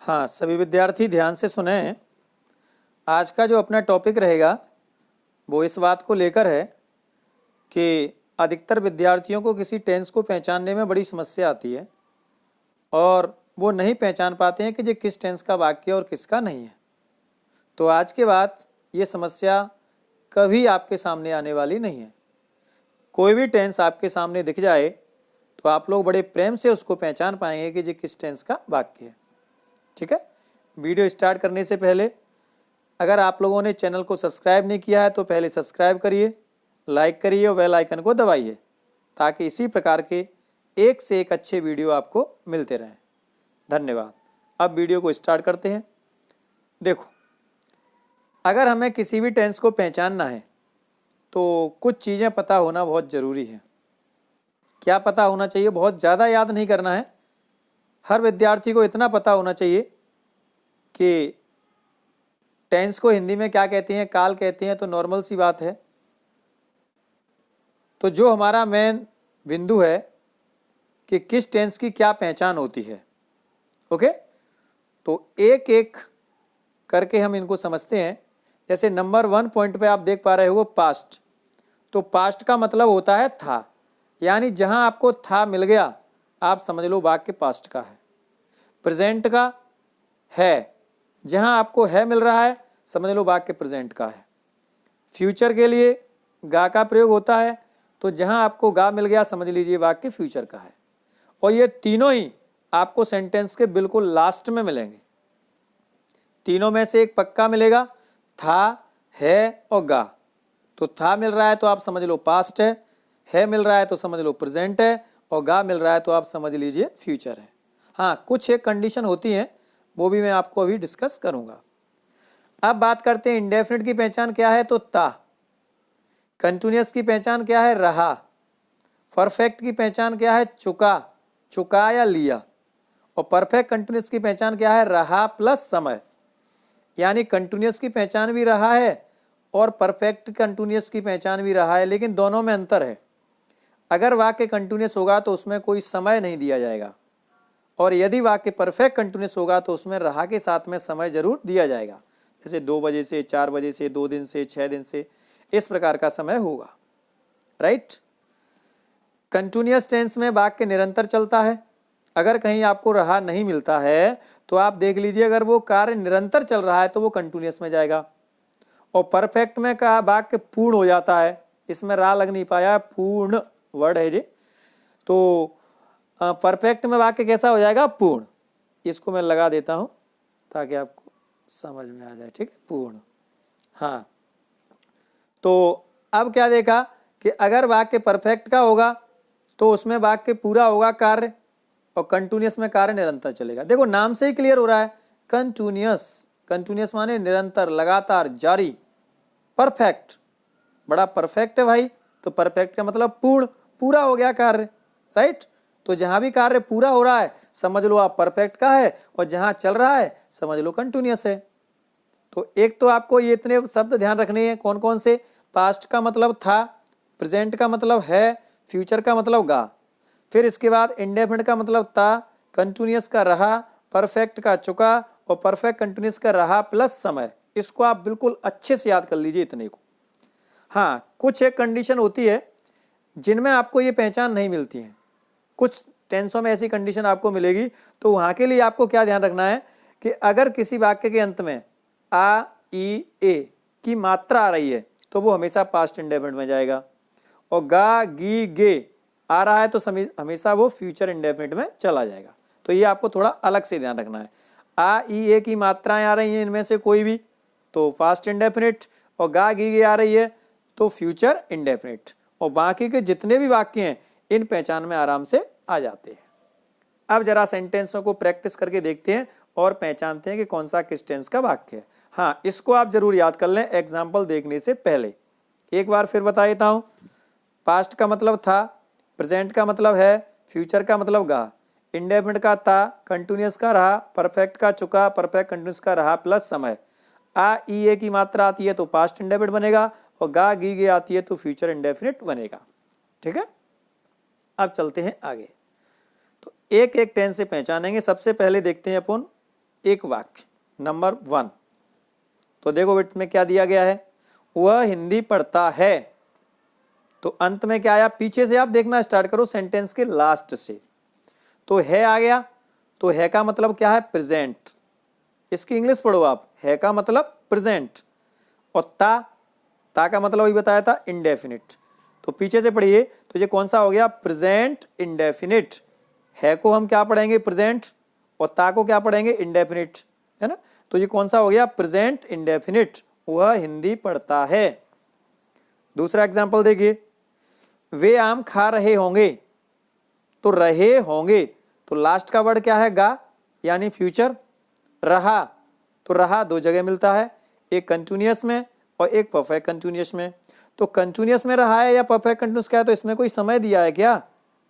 हाँ, सभी विद्यार्थी ध्यान से सुने। आज का जो अपना टॉपिक रहेगा वो इस बात को लेकर है कि अधिकतर विद्यार्थियों को किसी टेंस को पहचानने में बड़ी समस्या आती है और वो नहीं पहचान पाते हैं कि ये किस टेंस का वाक्य और किसका नहीं है। तो आज के बाद ये समस्या कभी आपके सामने आने वाली नहीं है। कोई भी टेंस आपके सामने दिख जाए तो आप लोग बड़े प्रेम से उसको पहचान पाएंगे कि ये किस टेंस का वाक्य है। ठीक है। वीडियो स्टार्ट करने से पहले अगर आप लोगों ने चैनल को सब्सक्राइब नहीं किया है तो पहले सब्सक्राइब करिए, लाइक करिए और बेल आइकन को दबाइए ताकि इसी प्रकार के एक से एक अच्छे वीडियो आपको मिलते रहें। धन्यवाद। अब वीडियो को स्टार्ट करते हैं। देखो, अगर हमें किसी भी टेंस को पहचानना है तो कुछ चीज़ें पता होना बहुत ज़रूरी है। क्या पता होना चाहिए? बहुत ज़्यादा याद नहीं करना है। हर विद्यार्थी को इतना पता होना चाहिए कि टेंस को हिंदी में क्या कहते हैं, काल कहते हैं, तो नॉर्मल सी बात है। तो जो हमारा मेन बिंदु है कि किस टेंस की क्या पहचान होती है। ओके, तो एक एक करके हम इनको समझते हैं। जैसे नंबर 1 पॉइंट पे आप देख पा रहे हो पास्ट। तो पास्ट का मतलब होता है था, यानी जहां आपको था मिल गया आप समझ लो वाक्य पास्ट का है। प्रेजेंट का है, जहां आपको है मिल रहा है समझ लो वाक्य प्रेजेंट का है। फ्यूचर के लिए गा का प्रयोग होता है, तो जहां आपको गा मिल गया समझ लीजिए वाक्य फ्यूचर का है। और ये तीनों ही आपको सेंटेंस के बिल्कुल लास्ट में मिलेंगे। तीनों में से एक पक्का मिलेगा, था, है और गा। तो था मिल रहा है तो आप समझ लो पास्ट है मिल रहा है तो समझ लो प्रेजेंट है, और गा मिल रहा है तो आप समझ लीजिए फ्यूचर है। हाँ, कुछ एक कंडीशन होती हैं, वो भी मैं आपको अभी डिस्कस करूंगा। अब बात करते हैं इंडेफिनिट की पहचान क्या है, तो ता। कंटिन्यूअस की पहचान क्या है, रहा। परफेक्ट की पहचान क्या है, चुका, चुका या लिया। और परफेक्ट कंटिन्यूअस की पहचान क्या है, रहा प्लस समय। यानी कंटिन्यूअस की पहचान भी रहा है और परफेक्ट कंटिन्यूअस की पहचान भी रहा है, लेकिन दोनों में अंतर है। अगर वाक्य कंटिन्यूअस होगा तो उसमें कोई समय नहीं दिया जाएगा, और यदि वाक्य परफेक्ट कंटिन्यूअस होगा तो उसमें रहा के साथ में समय जरूर दिया जाएगा। जैसे 2 बजे से, 4 बजे से, 2 दिन से, 6 दिन से, इस प्रकार का समय होगा। राइट। कंटिन्यूअस टेंस में वाक्य निरंतर चलता है। अगर कहीं आपको रहा नहीं मिलता है तो आप देख लीजिए, अगर वो कार्य निरंतर चल रहा है तो वो कंटिन्यूअस में जाएगा। और परफेक्ट में का वाक्य पूर्ण हो जाता है, इसमें रा लग नहीं पाया, पूर्ण वर्ड है जी। तो परफेक्ट में वाक्य कैसा हो जाएगा, पूर्ण। इसको मैं लगा देता हूं ताकि आपको समझ में आ जाए। ठीक है, पूर्ण। हाँ, तो अब क्या देखा कि अगर वाक्य परफेक्ट का होगा तो उसमें वाक्य पूरा होगा कार्य, और कंटिन्यूअस में कार्य निरंतर चलेगा। देखो, नाम से ही क्लियर हो रहा है, कंटिन्यूअस। कंटिन्यूअस माने निरंतर, लगातार, जारी। परफेक्ट, बड़ा परफेक्ट है भाई, तो परफेक्ट का मतलब पूर्ण, पूरा हो गया कार्य। राइट। तो जहां भी कार्य पूरा हो रहा है समझ लो आप परफेक्ट का है, और जहां चल रहा है समझ लो कंटिन्यूअस है। तो एक तो आपको ये इतने शब्द ध्यान रखने हैं, कौन कौन से। पास्ट का मतलब था, प्रेजेंट का मतलब है, फ्यूचर का मतलब गा। फिर इसके बाद इंडेफिनिट का मतलब था, कंटिन्यूअस का रहा, परफेक्ट का चुका, और परफेक्ट कंटिन्यूअस का रहा प्लस समय। इसको आप बिल्कुल अच्छे से याद कर लीजिए इतने को। हाँ, कुछ एक कंडीशन होती है जिनमें आपको ये पहचान नहीं मिलती है। कुछ टेंसों में ऐसी कंडीशन आपको मिलेगी, तो वहां के लिए आपको क्या ध्यान रखना है कि अगर किसी वाक्य के अंत में आ, ई, ए की मात्रा आ रही है तो वो हमेशा पास्ट इंडेफिनिट में जाएगा, और गा, गी, गे आ रहा है तो हमेशा वो फ्यूचर इंडेफिनिट में चला जाएगा। तो ये आपको थोड़ा अलग से ध्यान रखना है। आ, ई, ए की मात्राएं आ रही हैं इनमें से कोई भी तो फास्ट इंडेफिनिट, और गा, गी, गे आ रही है तो फ्यूचर इंडेफिनिट, और बाकी के जितने भी वाक्य हैं इन पहचान में आराम से आ जाते हैं। अब जरा सेंटेंसों को प्रैक्टिस करके देखते हैं और पहचानते हैं कि कौन सा किस टेंस का वाक्य है। हाँ, इसको आप जरूर याद कर लें एग्जाम्पल देखने से पहले। एक बार फिर बता देता हूं। पास्ट का मतलब था, प्रेजेंट का मतलब है, फ्यूचर का मतलब गा, इंडेफिनिट का था, कंटिन्यूअस का रहा, परफेक्ट का चुका, परफेक्ट कंटिन्यूअस का रहा प्लस समय। आ, ई, ए की मात्रा आती है तो पास्ट इंडेफिनिट बनेगा, और गा, गी, गे आती है तो फ्यूचर इंडेफिनिट बनेगा। ठीक है। अब चलते हैं आगे। तो एक एक टेंस से पहचानेंगे। सबसे पहले देखते हैं अपन एक वाक्य नंबर 1। तो देखो बेट में क्या दिया गया है, वह हिंदी पढ़ता है। तो अंत में क्या आया, पीछे से आप देखना स्टार्ट करो सेंटेंस के लास्ट से। तो है आ गया, तो है का मतलब क्या है, प्रेजेंट। इसकी इंग्लिश पढ़ो आप, है का मतलब प्रेजेंट। और ता का मतलब अभी बताया था इंडेफिनिट। तो पीछे से पढ़िए, तो ये कौन सा हो गया, प्रेजेंट इंडेफिनिट। है को हम क्या पढ़ेंगे, प्रेजेंट, और ता को क्या पढ़ेंगे, इंडेफिनिट, है ना। तो ये कौन सा हो गया, प्रेजेंट इंडेफिनिट। वह हिंदी पढ़ता है। दूसरा एग्जाम्पल देखिए, वे आम खा रहे होंगे। तो रहे होंगे, तो लास्ट का वर्ड क्या है, गा, यानी फ्यूचर। रहा, तो रहा दो जगह मिलता है, एक कंटिन्यूअस में और एक परफेक्ट कंटिन्यूअस में। तो कंटिन्यूअस में रहा है या परफेक्ट कंटिन्यूअस क्या है, तो इसमें कोई समय दिया है क्या,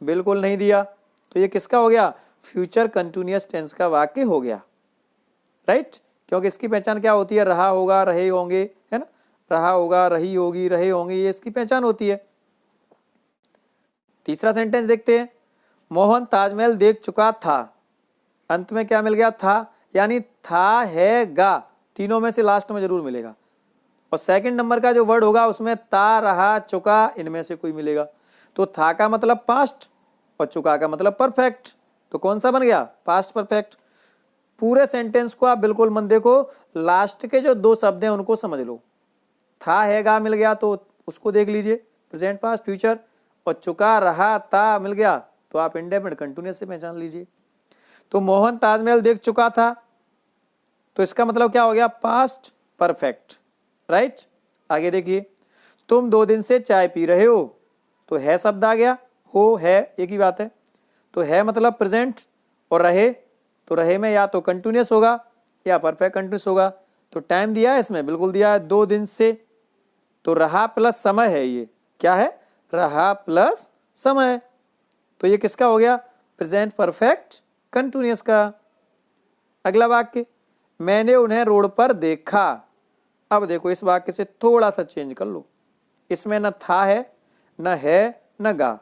बिल्कुल नहीं दिया। तो ये किसका हो गया, फ्यूचर कंटिन्यूअस टेंस का वाक्य हो गया, राइट। क्योंकि इसकी पहचान क्या होती है, रहा होगा, रहे होंगे, है ना, रहा होगा, रही होगी, रहे होंगे, ये इसकी पहचान होती है। तीसरा सेंटेंस देखते हैं, मोहन ताजमहल देख चुका था। अंत में क्या मिल गया, था, यानी था, है, गा, तीनों में से लास्ट में जरूर मिलेगा। और सेकंड नंबर का जो वर्ड होगा उसमें ता, रहा, चुका, इनमें से कोई मिलेगा। तो था का मतलब पास्ट और चुका का मतलब परफेक्ट। तो कौन सा बन गया, पास्ट परफेक्ट। पूरे सेंटेंस को आप बिल्कुल मन देखो, लास्ट के जो दो शब्द हैं उनको समझ लो। था, है, गा मिल गया तो उसको देख लीजिए, प्रेजेंट, पास्ट, फ्यूचर। और चुका, रहा, ता मिल गया तो आप इंडेफिनिट कंटिन्यूअस से पहचान लीजिए। तो मोहन ताजमहल देख चुका था, तो इसका मतलब क्या हो गया, पास्ट परफेक्ट, राइट। आगे देखिए, तुम 2 दिन से चाय पी रहे हो। तो है शब्द आ गया, हो, है एक ही बात है। तो है मतलब प्रेजेंट, और रहे, तो रहे में या तो कंटिन्यूअस होगा या परफेक्ट कंटिन्यूअस होगा। तो टाइम दिया है इसमें, बिल्कुल दिया है, 2 दिन से। तो रहा प्लस समय है, ये क्या है, रहा प्लस समय। तो ये किसका हो गया, प्रेजेंट परफेक्ट कंटिन्यूअस का। अगला वाक्य, मैंने उन्हें रोड पर देखा। अब देखो इस वाक्य से थोड़ा सा चेंज कर लो, इसमें न था है, न है, न गा,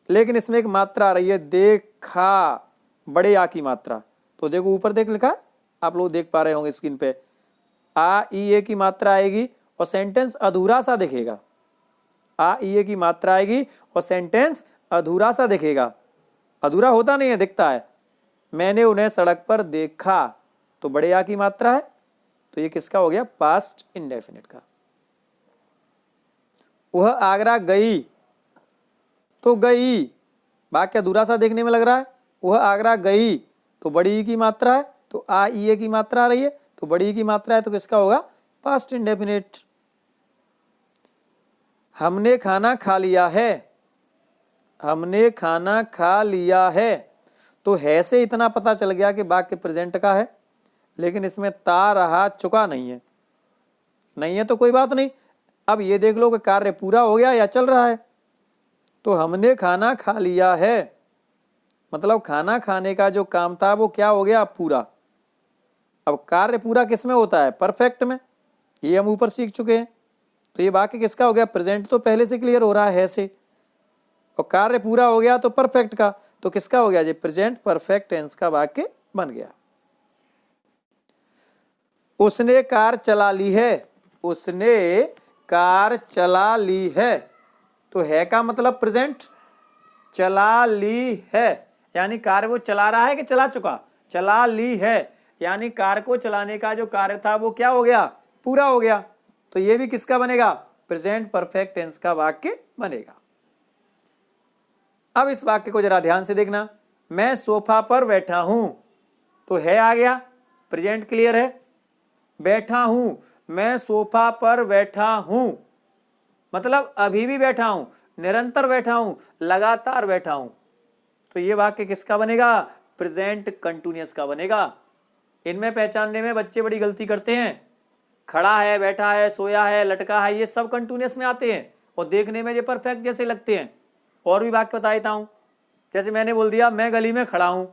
लेकिन इसमें एक मात्रा आ रही है, देखा, बड़े आ की मात्रा। तो देखो ऊपर देख लिखा, आप लोग देख पा रहे होंगे स्क्रीन पे, आ ई ए की मात्रा आएगी और सेंटेंस अधूरा सा दिखेगा। आ ई ए की मात्रा आएगी और सेंटेंस अधूरा सा दिखेगा। अधूरा होता नहीं है, दिखता है। मैंने उन्हें सड़क पर देखा, तो बड़े आ की मात्रा है, तो ये किसका हो गया, पास्ट इंडेफिनिट का। वह आगरा गई, तो गई, वाक्य अधूरा सा देखने में लग रहा है। वह आगरा गई, तो बड़ी ई की मात्रा है, तो आ ई ए की मात्रा आ रही है, तो बड़ी ई की मात्रा है, तो किसका होगा, पास्ट इंडेफिनिट। हमने खाना खा लिया है, हमने खाना खा लिया है, तो है से इतना पता चल गया कि वाक्य प्रेजेंट का है, लेकिन इसमें ता, रहा, चुका नहीं है। नहीं है तो कोई बात नहीं, अब ये देख लो कि कार्य पूरा हो गया या चल रहा है। तो हमने खाना खा लिया है मतलब खाना खाने का जो काम था वो क्या हो गया, पूरा। अब कार्य पूरा किस में होता है, परफेक्ट में, ये हम ऊपर सीख चुके हैं। तो ये वाक्य किसका हो गया, प्रेजेंट तो पहले से क्लियर हो रहा है से, और कार्य पूरा हो गया तो परफेक्ट का, तो किसका हो गया, ये प्रेजेंट परफेक्ट टेंस का वाक्य बन गया। उसने कार चला ली है, उसने कार चला ली है, तो है का मतलब प्रेजेंट, चला ली है यानी कार वो चला रहा है कि चला चुका, चला ली है यानी कार को चलाने का जो कार्य था वो क्या हो गया, पूरा हो गया। तो ये भी किसका बनेगा, प्रेजेंट परफेक्ट टेंस का वाक्य बनेगा। अब इस वाक्य को जरा ध्यान से देखना, मैं सोफा पर बैठा हूं, तो है आ गया, प्रेजेंट क्लियर है। बैठा हूं, मैं सोफा पर बैठा हूं मतलब अभी भी बैठा हूं, निरंतर बैठा हूं, लगातार बैठा हूं। तो ये वाक्य किसका बनेगा, प्रेजेंट कंटिन्यूअस का बनेगा। इनमें पहचानने में बच्चे बड़ी गलती करते हैं, खड़ा है, बैठा है, सोया है, लटका है, ये सब कंटिन्यूअस में आते हैं और देखने में ये परफेक्ट जैसे लगते हैं। और भी वाक्य बता देता हूं, जैसे मैंने बोल दिया मैं गली में खड़ा हूं,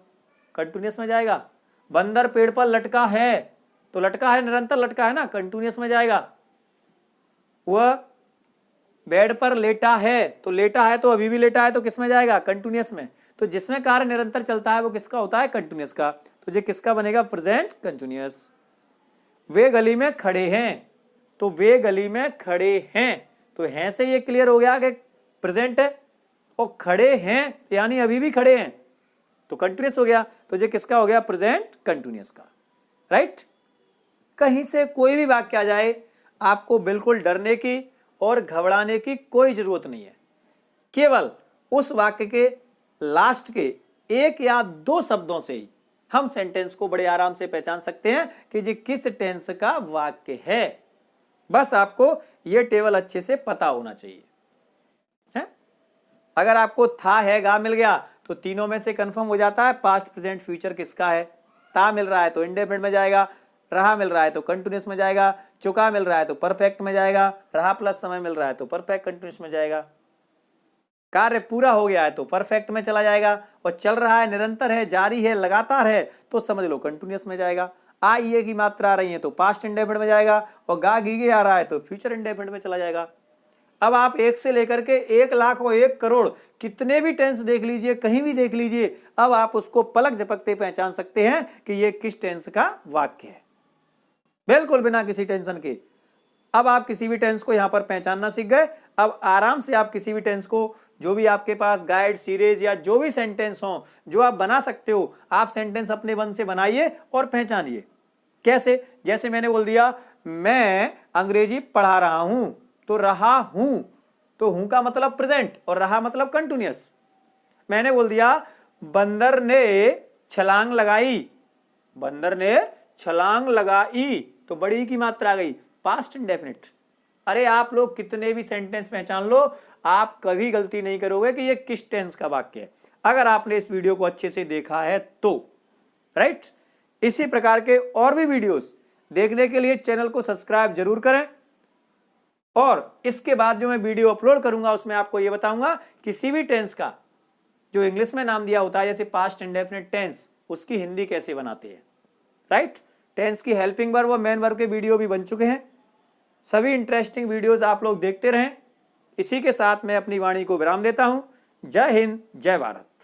कंटिन्यूअस में जाएगा। बंदर पेड़ पर लटका है, तो लटका है, निरंतर लटका है ना, कंटिन्यूअस में जाएगा। वह बेड पर लेटा है, तो लेटा है तो अभी भी लेटा है, तो किस में जाएगा, कंटिन्यूअस में। तो जिसमें कार्य निरंतर चलता है वो किसका होता है, कंटिन्यूअस का। तो तो ये किसका बनेगा? Present continuous. वे गली में खड़े हैं, तो वे गली में खड़े हैं, तो हैं से ये क्लियर हो गया कि प्रेजेंट है, और खड़े हैं यानी अभी भी खड़े हैं, तो कंटिन्यूअस हो गया, तो ये किसका हो गया? प्रेजेंट कंटिन्यूअस का, राइट। कहीं से कोई भी वाक्य आ जाए, आपको बिल्कुल डरने की और घबराने की कोई जरूरत नहीं है। केवल उस वाक्य के लास्ट के एक या दो शब्दों से ही हम सेंटेंस को बड़े आराम से पहचान सकते हैं कि ये किस टेंस का वाक्य है। बस आपको ये टेबल अच्छे से पता होना चाहिए, है? अगर आपको था, है, गा मिल गया तो तीनों में से कंफर्म हो जाता है पास्ट प्रेजेंट फ्यूचर किसका है। ता मिल रहा है तो इंडेफिनिट में जाएगा, रहा मिल रहा है तो कंटिन्यूअस में जाएगा, चुका मिल रहा है तो परफेक्ट में जाएगा, रहा प्लस समय मिल रहा है तो परफेक्ट कंटिन्यूअस में जाएगा, कार्य पूरा हो गया है तो परफेक्ट में चला जाएगा, और चल रहा है, निरंतर है, जारी है, लगातार है तो समझ लो कंटिन्यूअस में जाएगा। आइए की मात्रा आ रही है तो पास्ट इंडेफिनिट में जाएगा, और गा गीगे आ रहा है तो फ्यूचर इंडेफिनिट में चला जाएगा। अब आप 1 से लेकर के 1 लाख और 1 करोड़ कितने भी टेंस देख लीजिए, कहीं भी देख लीजिए, अब आप उसको पलक झपकते पहचान सकते हैं कि ये किस टेंस का वाक्य है, बिल्कुल बिना किसी टेंशन के। अब आप किसी भी टेंस को यहां पर पहचानना सीख गए। अब आराम से आप किसी भी टेंस को, जो भी आपके पास गाइड सीरीज या जो भी सेंटेंस हो जो आप बना सकते हो, आप सेंटेंस अपने मन से बनाइए और पहचानिए। कैसे? जैसे मैंने बोल दिया मैं अंग्रेजी पढ़ा रहा हूं, तो रहा हूं, तो हूं का मतलब प्रेजेंट और रहा मतलब कंटिन्यूअस। मैंने बोल दिया बंदर ने छलांग लगाई, बंदर ने छलांग लगाई, तो बड़ी की मात्रा आ गई, पास्ट इंडेफिनिट। अरे आप लोग कितने भी सेंटेंस पहचान लो, आप कभी गलती नहीं करोगे कि ये किस टेंस का वाक्य है, अगर आपने इस वीडियो को अच्छे से देखा है तो, राइट। इसी प्रकार के और भी वीडियोस देखने के लिए चैनल को सब्सक्राइब जरूर करें, और इसके बाद जो मैं वीडियो अपलोड करूंगा उसमें आपको यह बताऊंगा किसी भी टेंस का जो इंग्लिश में नाम दिया होता है, जैसे पास्ट इंडेफिनिट टेंस, उसकी हिंदी कैसे बनाते हैं, राइट। टेंस की हेल्पिंग वर्ब और मेन वर्ब के वीडियो भी बन चुके हैं। सभी इंटरेस्टिंग वीडियोस आप लोग देखते रहें। इसी के साथ मैं अपनी वाणी को विराम देता हूं। जय हिंद, जय भारत।